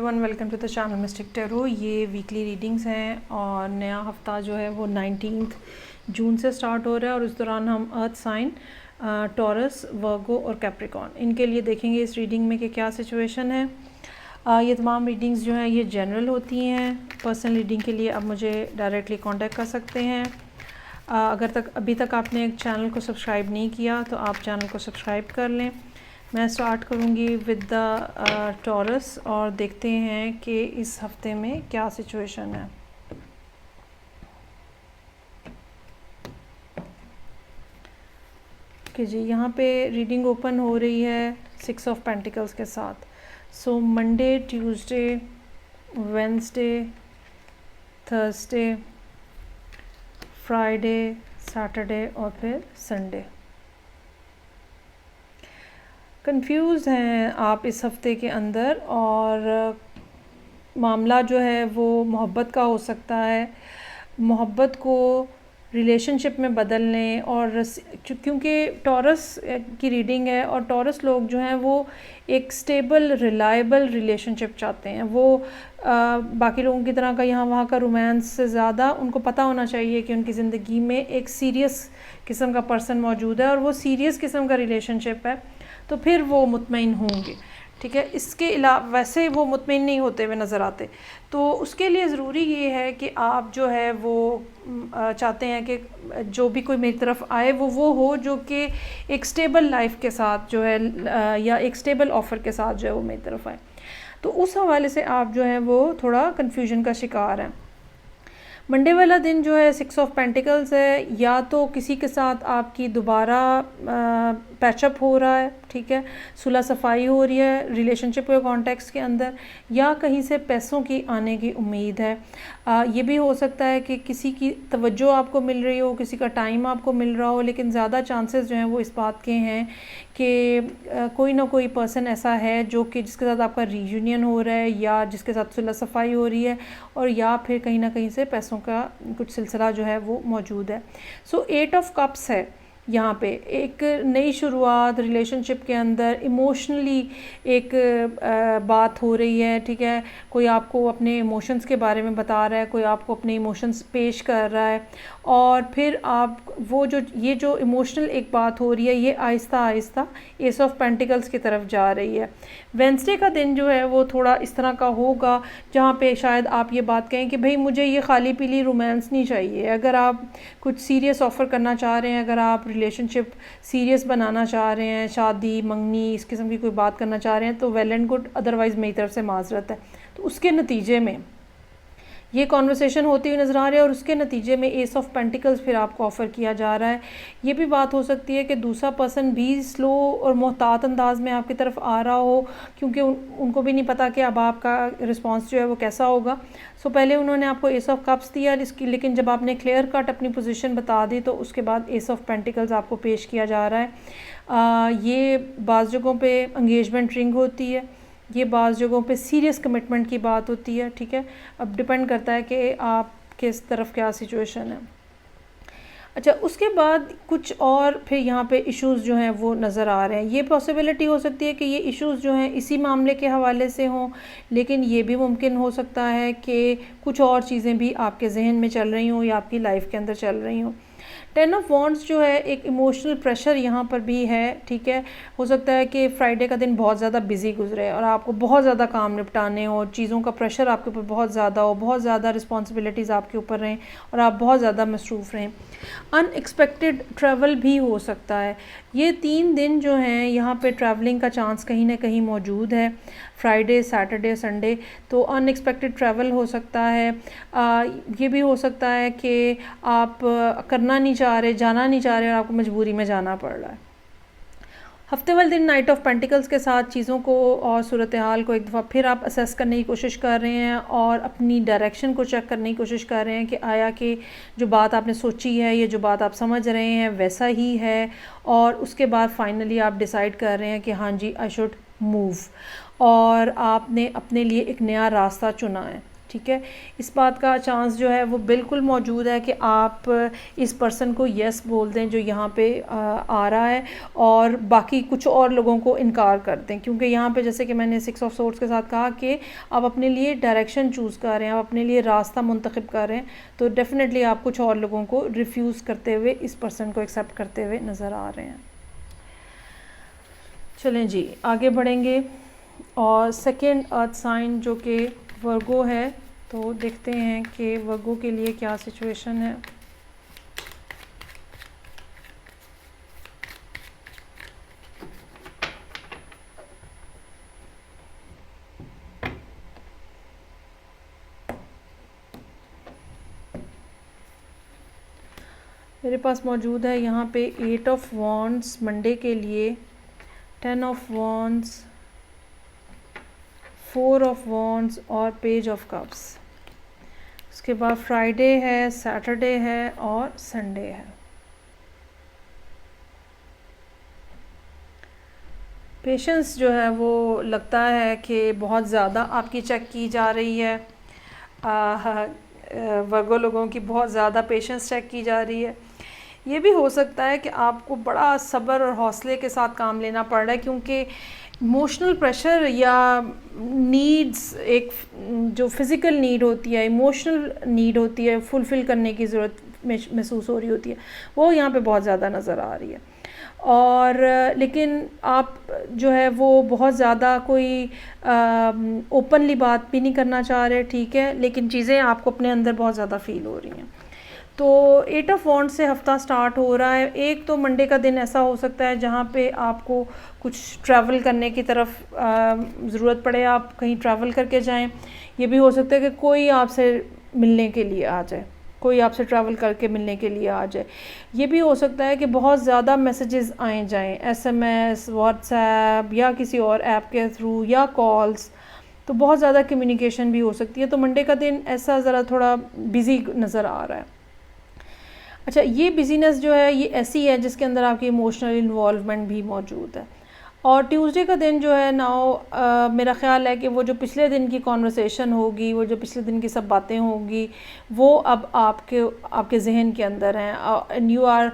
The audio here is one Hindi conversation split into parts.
Everyone, welcome to the channel mystic tarot. ये वीकली रीडिंग्स हैं और नया हफ्ता जो है वो 19 जून से स्टार्ट हो रहा है और उस दौरान हम अर्थ साइन, टॉरस, वर्गो और कैप्रिकॉर्न इनके लिए देखेंगे इस रीडिंग में कि क्या सिचुएशन है। ये तमाम रीडिंग्स जो हैं ये जनरल होती हैं। पर्सनल रीडिंग के लिए आप मुझे डायरेक्टली कांटेक्ट कर सकते हैं। अगर अभी तक आपने चैनल को सब्सक्राइब नहीं किया तो आप चैनल को सब्सक्राइब कर लें। मैं स्टार्ट करूँगी विद द टॉरस और देखते हैं कि इस हफ्ते में क्या सिचुएशन है। कि जी यहाँ पे रीडिंग ओपन हो रही है 6 ऑफ पेंटिकल्स के साथ। So Monday, Tuesday, Wednesday, Thursday, Friday, Saturday और फिर संडे। कंफ्यूज हैं आप इस हफ्ते के अंदर और मामला जो है वो मोहब्बत का हो सकता है। मोहब्बत को रिलेशनशिप में बदलने और क्योंकि टॉरस की रीडिंग है और टॉरस लोग जो हैं वो एक स्टेबल रिलायबल रिलेशनशिप चाहते हैं। वो बाकी लोगों की तरह का यहाँ वहाँ का रोमांस से ज़्यादा उनको पता होना चाहिए कि उनकी ज़िंदगी में एक सीरियस किस्म का पर्सन मौजूद है और वो सीरियस किस्म का रिलेशनशिप है, तो फिर वो मुतमईन होंगे। ठीक है, इसके अलावा वैसे वो मुतमईन नहीं होते हुए नज़र आते। तो उसके लिए ज़रूरी ये है कि आप जो है वो चाहते हैं कि जो भी कोई मेरी तरफ आए वो हो जो कि एक स्टेबल लाइफ के साथ जो है या एक स्टेबल ऑफ़र के साथ जो है वो मेरी तरफ आए। तो उस हवाले से आप जो है वो थोड़ा कन्फ्यूजन का शिकार हैं। मंडे वाला दिन जो है 6 ऑफ पेंटिकल्स है, या तो किसी के साथ आपकी दोबारा पैचअप हो रहा है, ठीक है, सुलह सफाई हो रही है रिलेशनशिप के कॉन्टेक्स्ट के अंदर, या कहीं से पैसों की आने की उम्मीद है। ये भी हो सकता है कि किसी की तवज्जो आपको मिल रही हो, किसी का टाइम आपको मिल रहा हो, लेकिन ज़्यादा चांसेस जो हैं वो इस बात के हैं कि कोई ना कोई पर्सन ऐसा है जो कि जिसके साथ आपका रीयूनियन हो रहा है या जिसके साथ सुलह सफाई हो रही है, और या फिर कहीं ना कहीं से पैसों का कुछ सिलसिला जो है वो मौजूद है। सो 8 ऑफ कप्स है यहाँ पे, एक नई शुरुआत रिलेशनशिप के अंदर, इमोशनली एक बात हो रही है। ठीक है, कोई आपको अपने इमोशंस के बारे में बता रहा है, कोई आपको अपने इमोशंस पेश कर रहा है, और फिर आप वो ये जो इमोशनल एक बात हो रही है ये Aahista Aahista S of pentacles की तरफ जा रही है। वेंसडे का दिन जो है वो थोड़ा इस तरह का होगा जहाँ पे शायद आप ये बात कहें कि भाई मुझे ये खाली पीली रोमांस नहीं चाहिए। अगर आप कुछ सीरियस ऑफ़र करना चाह रहे हैं, अगर आप रिलेशनशिप सीरियस बनाना चाह रहे हैं, शादी मंगनी इस किस्म की कोई बात करना चाह रहे हैं, तो वेल एंड गुड, अदरवाइज़ मेरी तरफ से माजरत है। तो उसके नतीजे में ये कॉन्वर्सेशन होती हुई नज़र आ रही है और उसके नतीजे में एस ऑफ पेंटिकल्स फिर आपको ऑफ़र किया जा रहा है। ये भी बात हो सकती है कि दूसरा पर्सन भी स्लो और मोहतात अंदाज में आपकी तरफ आ रहा हो, क्योंकि उनको भी नहीं पता कि अब आपका रिस्पांस जो है वो कैसा होगा। सो पहले उन्होंने आपको एस ऑफ कप्स दिया, लेकिन जब आपने क्लियर कट अपनी पोजीशन बता दी तो उसके बाद एस ऑफ पेंटिकल्स आपको पेश किया जा रहा है। ये बाज़ जगहों पे एंगेजमेंट रिंग होती है, ये बाज़ जगहों पे सीरियस कमिटमेंट की बात होती है। ठीक है, अब डिपेंड करता है कि आप किस तरफ क्या सिचुएशन है। अच्छा, उसके बाद कुछ और फिर यहाँ पे इश्यूज़ जो हैं वो नज़र आ रहे हैं। ये पॉसिबिलिटी हो सकती है कि ये इश्यूज़ जो हैं इसी मामले के हवाले से हों, लेकिन ये भी मुमकिन हो सकता है कि कुछ और चीज़ें भी आपके जहन में चल रही हों या आपकी लाइफ के अंदर चल रही हों। 10 ऑफ वॉन्ड्स जो है एक इमोशनल प्रेशर यहाँ पर भी है। ठीक है, हो सकता है कि फ्राइडे का दिन बहुत ज़्यादा बिजी गुजरे और आपको बहुत ज़्यादा काम निपटाने हो, चीज़ों का प्रेशर आपके ऊपर बहुत ज़्यादा हो, बहुत ज़्यादा रिस्पॉन्सिबिलिटीज़ आपके ऊपर रहें और आप बहुत ज़्यादा मसरूफ़ रहें। अनएक्सपेक्टेड ट्रैवल भी हो सकता है। ये 3 दिन जो हैं यहाँ पे ट्रैवलिंग का चांस कहीं ना कहीं मौजूद है, फ्राइडे, सैटरडे, संडे। तो अनएक्सपेक्टेड ट्रैवल हो सकता है। ये भी हो सकता है कि आप करना नहीं चाह रहे, जाना नहीं चाह रहे और आपको मजबूरी में जाना पड़ रहा है। हफ्ते वाले दिन नाइट ऑफ पेंटिकल्स के साथ चीज़ों को और सूरत हाल को एक दफ़ा फिर आप असेस करने की कोशिश कर रहे हैं और अपनी डायरेक्शन को चेक करने की कोशिश कर रहे हैं कि आया कि जो बात आपने सोची है, ये जो बात आप समझ रहे हैं वैसा ही है, और उसके बाद फाइनली आप डिसाइड कर रहे हैं कि हाँ जी, आई शुड मूव, और आपने अपने लिए एक नया रास्ता चुना है। ठीक है। इस बात का चांस जो है वो बिल्कुल मौजूद है कि आप इस पर्सन को यस बोल दें जो यहाँ पे आ रहा है, और बाकी कुछ और लोगों को इनकार कर दें, क्योंकि यहाँ पे जैसे कि मैंने 6 ऑफ सोर्ड्स के साथ कहा कि आप अपने लिए डायरेक्शन चूज़ कर रहे हैं, आप अपने लिए रास्ता मुंतखब कर रहे हैं, तो डेफ़िनेटली आप कुछ और लोगों को रिफ्यूज़ करते हुए इस पर्सन को एक्सेप्ट करते हुए नज़र आ रहे हैं। चलें जी, आगे बढ़ेंगे। और सेकेंड अर्थ साइन जो कि वर्गो है, तो देखते हैं कि वर्गो के लिए क्या सिचुएशन है। मेरे पास मौजूद है यहाँ पे 8 ऑफ वॉन्ड्स मंडे के लिए, 10 ऑफ वॉन्ड्स, 4 ऑफ वॉन्ड्स और पेज ऑफ कप्स। उसके बाद फ्राइडे है, सैटरडे है और संडे है। पेशेंस जो है वो लगता है कि बहुत ज़्यादा आपकी चेक की जा रही है। वर्गो लोगों की बहुत ज़्यादा पेशेंस चेक की जा रही है। ये भी हो सकता है कि आपको बड़ा सब्र और हौसले के साथ काम लेना पड़ रहा है, क्योंकि इमोशनल प्रेशर या नीड्स, एक जो फिज़िकल नीड होती है, इमोशनल नीड होती है, फुलफ़िल करने की ज़रूरत महसूस हो रही होती है, वो यहाँ पे बहुत ज़्यादा नज़र आ रही है। और लेकिन आप जो है वो बहुत ज़्यादा कोई ओपनली बात भी नहीं करना चाह रहे, ठीक है, लेकिन चीज़ें आपको अपने अंदर बहुत ज़्यादा फ़ील हो रही हैं। तो 8 ऑफ वॉन्ड्स से हफ़्ता स्टार्ट हो रहा है। एक तो मंडे का दिन ऐसा हो सकता है जहाँ पे आपको कुछ ट्रैवल करने की तरफ ज़रूरत पड़े, आप कहीं ट्रैवल करके जाएं। ये भी हो सकता है कि कोई आपसे मिलने के लिए आ जाए, कोई आपसे ट्रैवल करके मिलने के लिए आ जाए। ये भी हो सकता है कि बहुत ज़्यादा मैसेजेस आए जाएं, SMS, व्हाट्सएप या किसी और ऐप के थ्रू या कॉल्स, तो बहुत ज़्यादा कम्युनिकेशन भी हो सकती है। तो मंडे का दिन ऐसा ज़रा थोड़ा बिज़ी नज़र आ रहा है। अच्छा, ये बिज़ीनेस जो है ये ऐसी है जिसके अंदर आपकी इमोशनल इन्वॉल्वमेंट भी मौजूद है। और ट्यूसडे का दिन जो है नाउ मेरा ख़्याल है कि वो जो पिछले दिन की कॉन्वर्सेशन होगी, वो जो पिछले दिन की सब बातें होंगी, वो अब आपके जहन के अंदर हैं, and you are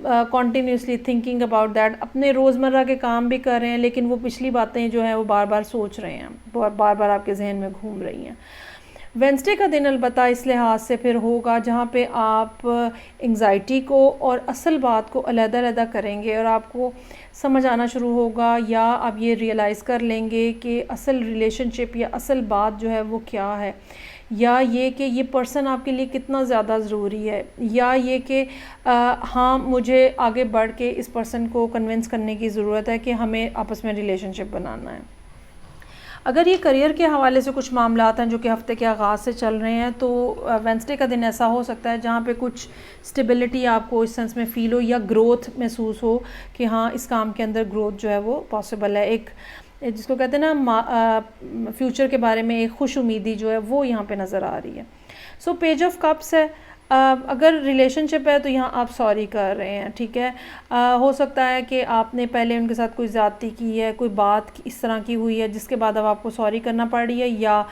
continuously thinking about that. अपने रोज़मर्रा के काम भी कर रहे हैं, लेकिन वो पिछली बातें जो हैं वो बार बार सोच रहे हैं, बार बार आपके जहन में घूम रही हैं। वेंसडे का दिन अलबत्ता इस लिहाज से फिर होगा जहाँ पे आप एंग्ज़ाइटी को और असल बात को अलग-अलग करेंगे, और आपको समझ आना शुरू होगा या आप ये रियलाइज़ कर लेंगे कि असल रिलेशनशिप या असल बात जो है वो क्या है, या ये कि ये पर्सन आपके लिए कितना ज़्यादा ज़रूरी है, या ये कि हाँ, मुझे आगे बढ़ के इस पर्सन को कन्विंस करने की ज़रूरत है कि हमें आपस में रिलेशनशिप बनाना है। अगर ये करियर के हवाले से कुछ मामलात हैं जो कि हफ़्ते के आगाज़ से चल रहे हैं, तो वेंसडे का दिन ऐसा हो सकता है जहाँ पे कुछ स्टेबिलिटी आपको इस सेंस में फ़ील हो या ग्रोथ महसूस हो कि हाँ, इस काम के अंदर ग्रोथ जो है वो पॉसिबल है। एक जिसको कहते हैं ना फ्यूचर के बारे में एक खुश उम्मीदी जो है वो यहाँ पे नज़र आ रही है। सो पेज ऑफ कप्स है। अगर रिलेशनशिप है तो यहाँ आप सॉरी कर रहे हैं, ठीक है। हो सकता है कि आपने पहले उनके साथ कोई ज़्यादती की है, कोई बात इस तरह की हुई है जिसके बाद अब आपको सॉरी करना पड़ रही है, या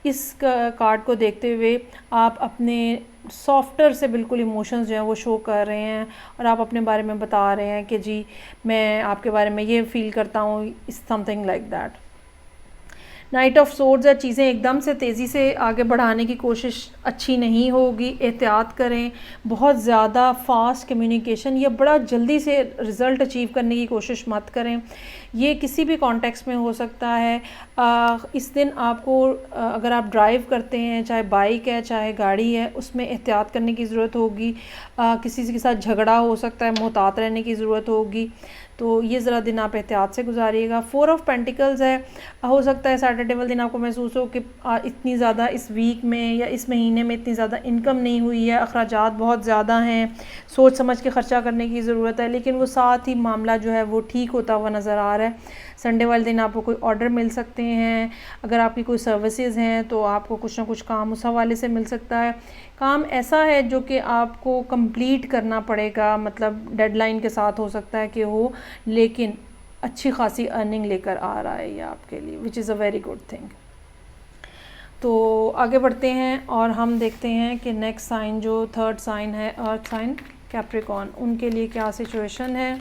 इस कार्ड को देखते हुए आप अपने सॉफ्टर से बिल्कुल इमोशंस जो हैं वो शो कर रहे हैं, और आप अपने बारे में बता रहे हैं कि जी मैं आपके बारे में ये फ़ील करता हूँ, इस something like that. Night of swords है, चीज़ें एकदम से तेज़ी से आगे बढ़ाने की कोशिश अच्छी नहीं होगी, एहतियात करें। बहुत ज़्यादा फास्ट कम्युनिकेशन या बड़ा जल्दी से रिज़ल्ट अचीव करने की कोशिश मत करें। ये किसी भी कॉन्टेक्स्ट में हो सकता है। इस दिन आपको अगर आप ड्राइव करते हैं, चाहे बाइक है चाहे गाड़ी है, उसमें एहतियात करने की ज़रूरत होगी। किसी के साथ झगड़ा हो सकता है, मोहतात रहने की ज़रूरत होगी, तो ये ज़रा दिन आप एहतियात से गुजारिएगा। 4 ऑफ पेंटिकल्स है, हो सकता है सैटरडे वाले दिन आपको महसूस हो कि इतनी ज़्यादा इस वीक में या इस महीने में इतनी ज़्यादा इनकम नहीं हुई है, अखराजात बहुत ज़्यादा हैं, सोच समझ के ख़र्चा करने की ज़रूरत है, लेकिन वो साथ ही मामला जो है वो ठीक होता हुआ नज़र आ रहा है। संडे वाले दिन आपको कोई ऑर्डर मिल सकते हैं, अगर आपकी कोई सर्विसेज हैं तो आपको कुछ ना कुछ काम उस हवाले से मिल सकता है। काम ऐसा है जो कि आपको कंप्लीट करना पड़ेगा, मतलब डेडलाइन के साथ हो सकता है कि हो, लेकिन अच्छी खासी अर्निंग लेकर आ रहा है ये आपके लिए, which is a very good thing. तो आगे बढ़ते हैं और हम देखते हैं कि नेक्स्ट साइन जो थर्ड साइन है अर्थ साइन कैप्रिकॉर्न, उनके लिए क्या सिचुएशन है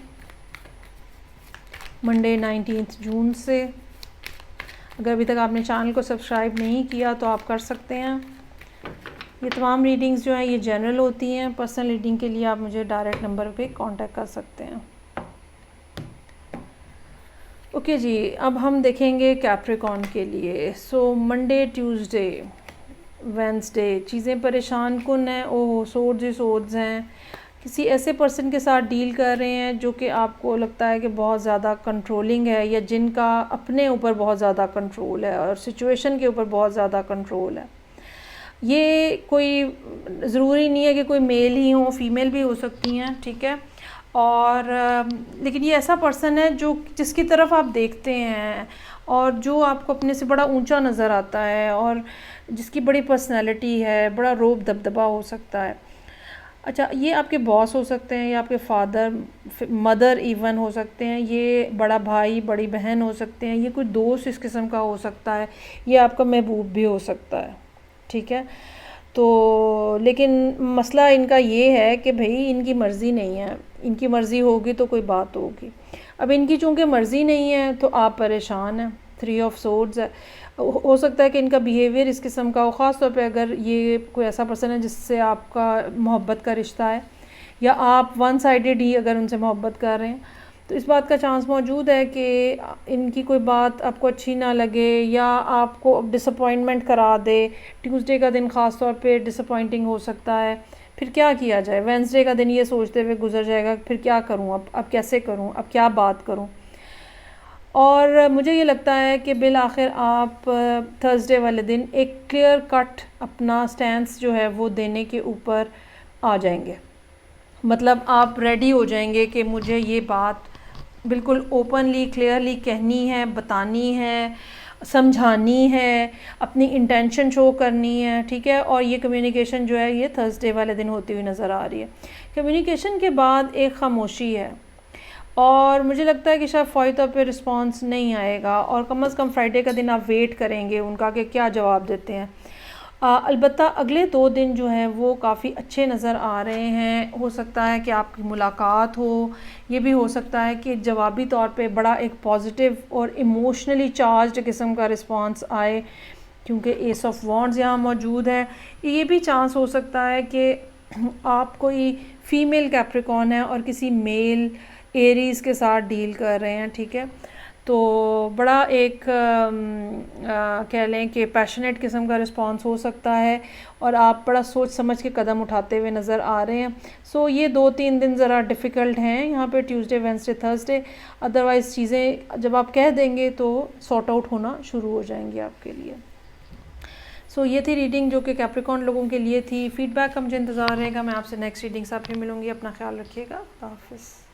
मंडे 19 जून से। अगर अभी तक आपने चैनल को सब्सक्राइब नहीं किया तो आप कर सकते हैं। ये तमाम रीडिंग्स जो हैं ये जनरल होती हैं, पर्सनल रीडिंग के लिए आप मुझे डायरेक्ट नंबर पे कांटेक्ट कर सकते हैं। ओके जी, अब हम देखेंगे कैप्रिकॉर्न के लिए। सो मंडे, ट्यूसडे, वेंसडे चीज़ें परेशान कुन हैं, ओह सोर्ड्स हैं। किसी ऐसे पर्सन के साथ डील कर रहे हैं जो कि आपको लगता है कि बहुत ज़्यादा कंट्रोलिंग है, या जिनका अपने ऊपर बहुत ज़्यादा कंट्रोल है और सिचुएशन के ऊपर बहुत ज़्यादा कंट्रोल है। ये कोई ज़रूरी नहीं है कि कोई मेल ही हो, फीमेल भी हो सकती हैं, ठीक है। और लेकिन ये ऐसा पर्सन है जो जिसकी तरफ आप देखते हैं और जो आपको अपने से बड़ा ऊंचा नज़र आता है और जिसकी बड़ी पर्सनैलिटी है, बड़ा रोब दबदबा हो सकता है। अच्छा, ये आपके बॉस हो सकते हैं, या आपके फादर, मदर इवन हो सकते हैं, ये बड़ा भाई, बड़ी बहन हो सकते हैं, ये कोई दोस्त इस किस्म का हो सकता है, ये आपका महबूब भी हो सकता है, ठीक है। तो लेकिन मसला इनका ये है कि भाई इनकी मर्ज़ी नहीं है, इनकी मर्ज़ी होगी तो कोई बात होगी। अब इनकी चूँकि मर्ज़ी नहीं है तो आप परेशान हैं। 3 ऑफ सोर्ड्स है, हो सकता है कि इनका बिहेवियर इस किस्म का हो, ख़ास तौर पे अगर ये कोई ऐसा पर्सन है जिससे आपका मोहब्बत का रिश्ता है, या आप वन साइडेड ही अगर उनसे मोहब्बत कर रहे हैं, तो इस बात का चांस मौजूद है कि इनकी कोई बात आपको अच्छी ना लगे या आपको डिसअपॉइंटमेंट करा दे। ट्यूसडे का दिन ख़ास तौर पे डिसअपॉइंटिंग हो सकता है। फिर क्या किया जाए, वेंसडे का दिन ये सोचते हुए गुजर जाएगा फिर क्या करूँ, अब कैसे करूँ, अब क्या बात करूँ। और मुझे ये लगता है कि बिल आखिर आप थर्सडे वाले दिन एक क्लियर कट अपना स्टैंस जो है वो देने के ऊपर आ जाएंगे। मतलब आप रेडी हो जाएंगे कि मुझे ये बात बिल्कुल ओपनली क्लियरली कहनी है, बतानी है, समझानी है, अपनी इंटेंशन शो करनी है, ठीक है। और ये कम्युनिकेशन जो है ये थर्सडे वाले दिन होती हुई नज़र आ रही है। कम्युनिकेशन के बाद एक खामोशी है और मुझे लगता है कि शायद फ़ौरी तौर पे रिस्पॉन्स नहीं आएगा, और कम से कम फ्राइडे का दिन आप वेट करेंगे उनका कि क्या जवाब देते हैं। अलबत्ता अगले 2 दिन जो हैं वो काफ़ी अच्छे नज़र आ रहे हैं। हो सकता है कि आपकी मुलाकात हो, ये भी हो सकता है कि जवाबी तौर पे बड़ा एक पॉजिटिव और इमोशनली चार्ज्ड किस्म का रिस्पांस आए, क्योंकि एस ऑफ वॉन्ड्स यहाँ मौजूद है। ये भी चांस हो सकता है कि आप कोई फ़ीमेल कैप्रिकॉर्न है और किसी मेल एरीज़ के साथ डील कर रहे हैं, ठीक है। तो बड़ा एक कह लें कि पैशनेट किस्म का रिस्पांस हो सकता है और आप बड़ा सोच समझ के कदम उठाते हुए नज़र आ रहे हैं। सो ये 2-3 दिन ज़रा डिफ़िकल्ट हैं यहाँ पे, ट्यूसडे, वेंसडे, थर्सडे। अदरवाइज़ चीज़ें जब आप कह देंगे तो सॉर्ट आउट होना शुरू हो जाएंगी आपके लिए। सो ये थी रीडिंग जो कि कैप्रिकॉर्न लोगों के लिए थी। फ़ीडबैक का मुझे इंतज़ार रहेगा। मैं आपसे नेक्स्ट रीडिंग से फिर मिलूँगी। अपना ख्याल रखिएगा। हाफ़िज़।